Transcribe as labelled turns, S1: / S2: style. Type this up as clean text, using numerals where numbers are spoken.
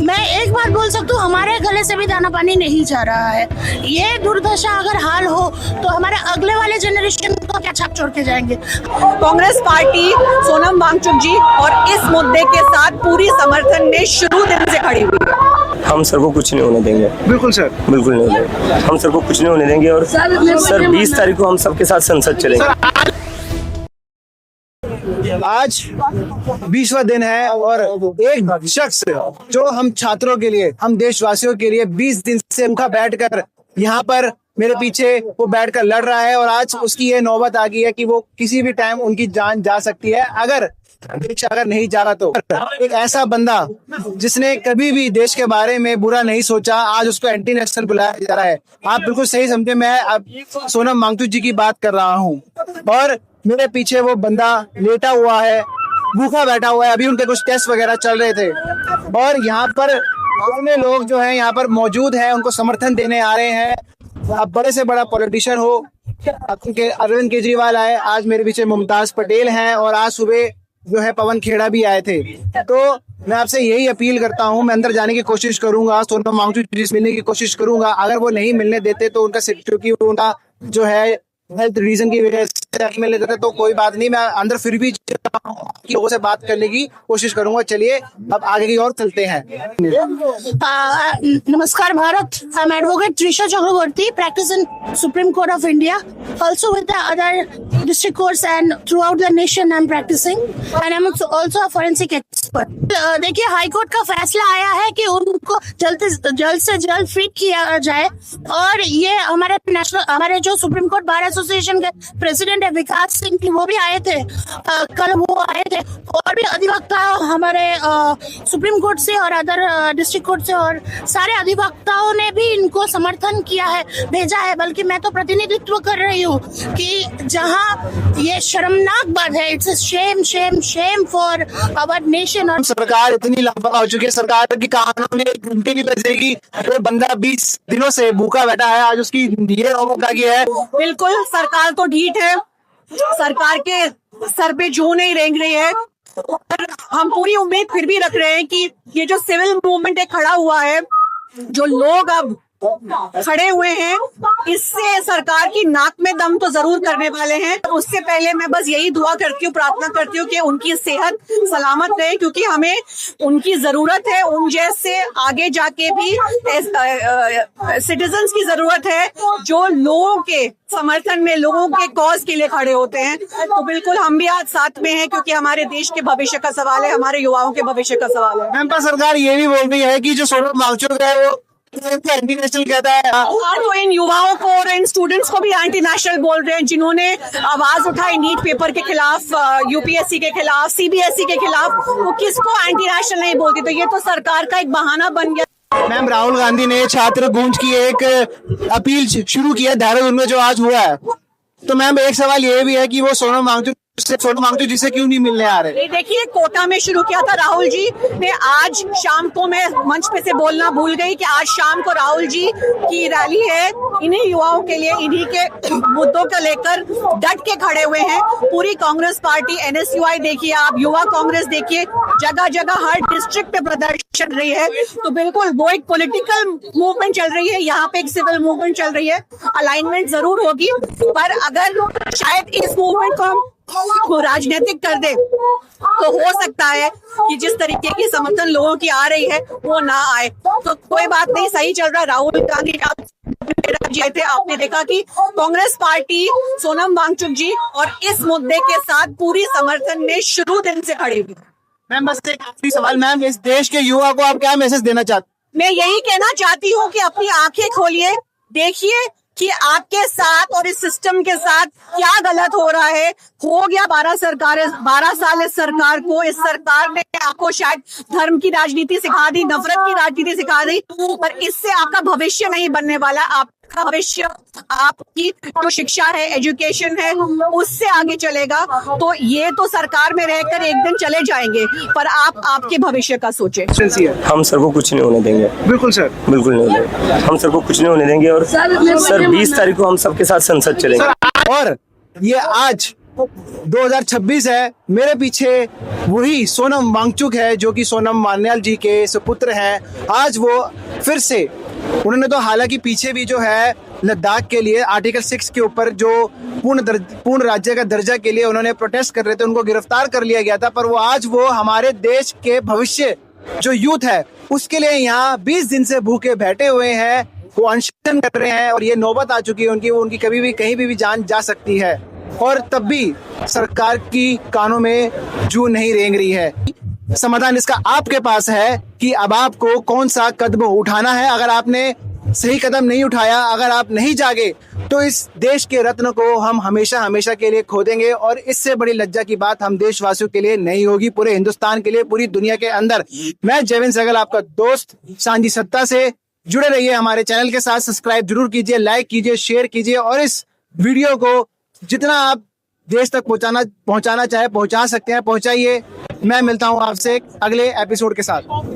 S1: मैं एक बात बोल सकती हूँ, हमारे गले से भी दाना पानी नहीं जा रहा है। ये दुर्दशा अगर हाल हो तो हमारे अगले वाले जनरेशन को क्या छाप छोड़ के जाएंगे।
S2: कांग्रेस पार्टी सोनम वांगचुक जी और इस मुद्दे के साथ पूरी समर्थन में शुरू दिन से खड़ी हुई है।
S3: हम सर को कुछ नहीं होने देंगे।
S4: बिल्कुल सर,
S3: बिल्कुल नहीं होने देंगे। हम सर को कुछ नहीं होने देंगे। और सर 20 तारीख को हम सबके साथ संसद चलेंगे।
S4: आज 20वां दिन है और एक शख्स जो हम छात्रों के लिए, हम देशवासियों के लिए 20 दिन से भूखा बैठकर यहाँ पर मेरे पीछे वो बैठकर लड़ रहा है और आज उसकी ये नौबत आ गई है कि वो किसी भी टाइम उनकी जान जा सकती है अगर नहीं जा रहा तो। एक ऐसा बंदा जिसने कभी भी देश के बारे में बुरा नहीं सोचा, आज उसको एंटी नेशनल बुलाया जा रहा है। आप बिल्कुल सही समझे, मैं अब सोनम वांगचुक जी की बात कर रहा हूँ और मेरे पीछे वो बंदा लेटा हुआ है, भूखा बैठा हुआ है। अभी उनके कुछ टेस्ट वगैरह चल रहे थे और यहाँ पर अन्य लोग जो हैं यहाँ पर मौजूद हैं, उनको समर्थन देने आ रहे हैं। अब बड़े से बड़ा पॉलिटिशियन हो, अरविंद केजरीवाल आए, आज मेरे पीछे मुमताज पटेल हैं और आज सुबह जो है पवन खेड़ा भी आए थे। तो मैं आपसे यही अपील करता हूं, मैं अंदर जाने की कोशिश करूंगा, सोनम वांगचुक जी से मिलने की कोशिश करूंगा। अगर वो नहीं मिलने देते तो उनका क्योंकि उनका जो है हेल्थ रीजन की वजह से मिलने देते तो कोई बात नहीं, मैं अंदर फिर भी लोगों से बात करने की कोशिश करूंगा। चलिए अब आगे की ओर चलते हैं।
S1: नमस्कार Bharat, I am advocate Trisha Chakraborty, practice in Supreme Court of India, also with the other district courts and throughout the nation I'm practicing, and I'm also a forensic expert. देखिए, हाई कोर्ट का फैसला आया है कि उनको जल्द से जल्द फ्री किया जाए और ये हमारे जो सुप्रीम कोर्ट बार एसोसिएशन के प्रेसिडेंट है विकास सिंह, वो भी आए थे, कल वो आए थे और भी अधिवक्ता हमारे सुप्रीम कोर्ट से और अदर डिस्ट्रिक्ट कोर्ट से और सारे अधिवक्ताओं ने भी इनको समर्थन किया है, भेजा है। बल्कि मैं तो प्रतिनिधित्व कर रही हूँ कि जहाँ ये शर्मनाक बात है, it's shame shame shame for our nation. और
S4: सरकार इतनी लापरवाह हो चुकी है, सरकार की कानून में घंटे नहीं बजेगी। वो बंदा 20 दिनों से भूखा बैठा है, आज उसकी ये नौबत आ गई है।
S2: बिल्कुल सरकार तो ढीठ है, सरकार के सर पे जो नहीं रेंग रही है। और हम पूरी उम्मीद फिर भी रख रहे हैं कि ये जो सिविल मूवमेंट है खड़ा हुआ है, जो लोग अब खड़े हुए हैं, इससे सरकार की नाक में दम तो जरूर करने वाले हैं। उससे पहले मैं बस यही दुआ करती हूँ, प्रार्थना करती हूँ कि उनकी सेहत सलामत रहे, क्योंकि हमें उनकी जरूरत है। उन जैसे आगे जाके भी सिटीजन्स की जरूरत है जो लोगों के समर्थन में, लोगों के कॉज के लिए खड़े होते हैं। तो बिल्कुल हम भी आज साथ में हैं, क्योंकि हमारे देश के भविष्य का सवाल है, हमारे युवाओं के भविष्य का सवाल है।
S4: मैम, पर सरकार ये भी बोल रही है कि जो सोनम वांगचुक है वो एंटी नेशनल कहता है।
S2: तो इन युवाओं को और इन स्टूडेंट्स को भी एंटी नेशनल बोल रहे हैं, जिन्होंने आवाज उठाई नीट पेपर के खिलाफ, यूपीएससी के खिलाफ, सीबीएसई के खिलाफ, वो किसको एंटी नेशनल नहीं बोलती। तो ये तो सरकार का एक बहाना बन गया।
S4: मैम, राहुल गांधी ने छात्र गूंज की एक अपील शुरू की है देहरादून में, जो आज हुआ है। तो मैम, एक सवाल ये भी है कि वो सोनम वांगचुक जी से क्यों नहीं मिलने आ रहे?
S2: देखिए, कोटा में शुरू किया था राहुल जी ने। आज शाम को, मैं मंच पे से बोलना भूल गई कि आज शाम को राहुल जी की रैली है। इन्हीं युवाओं के लिए, इन्हीं के मुद्दों को लेकर डट के खड़े हुए हैं। पूरी कांग्रेस पार्टी, एनएसयूआई देखिए आप, युवा कांग्रेस देखिए, जगह जगह हर डिस्ट्रिक्ट पे प्रदर्शन चल रही है। तो बिल्कुल वो एक पॉलिटिकल मूवमेंट चल रही है, यहाँ पे एक सिविल मूवमेंट चल रही है। अलाइनमेंट जरूर होगी, पर अगर शायद इस मूवमेंट को राजनीतिक कर दे तो हो सकता है कि जिस तरीके की समर्थन लोगों की आ रही है वो ना आए। तो कोई बात नहीं, सही चल रहा है। राहुल गांधी थे, आपने देखा कि कांग्रेस पार्टी सोनम वांगचुक जी और इस मुद्दे के साथ पूरी समर्थन में शुरू दिन से खड़ी हुई।
S4: मैम, बस एक आखिरी सवाल, मैम, इस देश के युवा को आप क्या मैसेज देना चाहते?
S2: मैं यही कहना चाहती हूँ कि अपनी आंखें खोलिए, देखिए कि आपके साथ और इस सिस्टम के साथ क्या गलत हो रहा है। हो गया 12 साल इस सरकार को। इस सरकार ने आपको शायद धर्म की राजनीति सिखा दी, नफरत की राजनीति सिखा दी, पर इससे आपका भविष्य नहीं बनने वाला। आपका भविष्य, आपकी जो शिक्षा है, एजुकेशन है, उससे आगे चलेगा। तो ये तो सरकार में रहकर एक दिन चले जाएंगे, पर आप आपके भविष्य का सोचें।
S3: हम सर को कुछ नहीं होने देंगे।
S4: बिल्कुल सर,
S3: बिल्कुल नहीं होने देंगे। हम सर को कुछ नहीं होने देंगे। और सर 20 तारीख को हम सबके साथ संसद चलेंगे।
S4: और ये आज 2026 है, मेरे पीछे वही सोनम वांगचुक है जो कि सोनम वांगचुक जी के सुपुत्र हैं। आज वो फिर से, उन्होंने तो हालांकि पीछे भी जो है लद्दाख के लिए आर्टिकल 6 के ऊपर जो पूर्ण राज्य का दर्जा के लिए उन्होंने प्रोटेस्ट कर रहे थे, उनको गिरफ्तार कर लिया गया था, पर वो आज वो हमारे देश के भविष्य जो यूथ है उसके लिए यहाँ 20 दिन से भूखे बैठे हुए हैं, वो अनशन कर रहे हैं और ये नौबत आ चुकी है उनकी कभी भी कहीं भी जान जा सकती है और तब भी सरकार की कानों में जूं नहीं रेंग रही है। समाधान इसका आपके पास है कि अब आपको कौन सा कदम उठाना है। अगर आपने सही कदम नहीं उठाया, अगर आप नहीं जागे, तो इस देश के रत्न को हम हमेशा हमेशा के लिए खो देंगे और इससे बड़ी लज्जा की बात हम देशवासियों के लिए नहीं होगी, पूरे हिंदुस्तान के लिए, पूरी दुनिया के अंदर। मैं जयविंद सहगल, आपका दोस्त, सांझी सत्ता से। जुड़े रहिए हमारे चैनल के साथ, सब्सक्राइब जरूर कीजिए, लाइक कीजिए, शेयर कीजिए और इस वीडियो को जितना आप देश तक पहुंचाना चाहे पहुंचा सकते हैं, पहुंचाइए। मैं मिलता हूं आपसे अगले एपिसोड के साथ।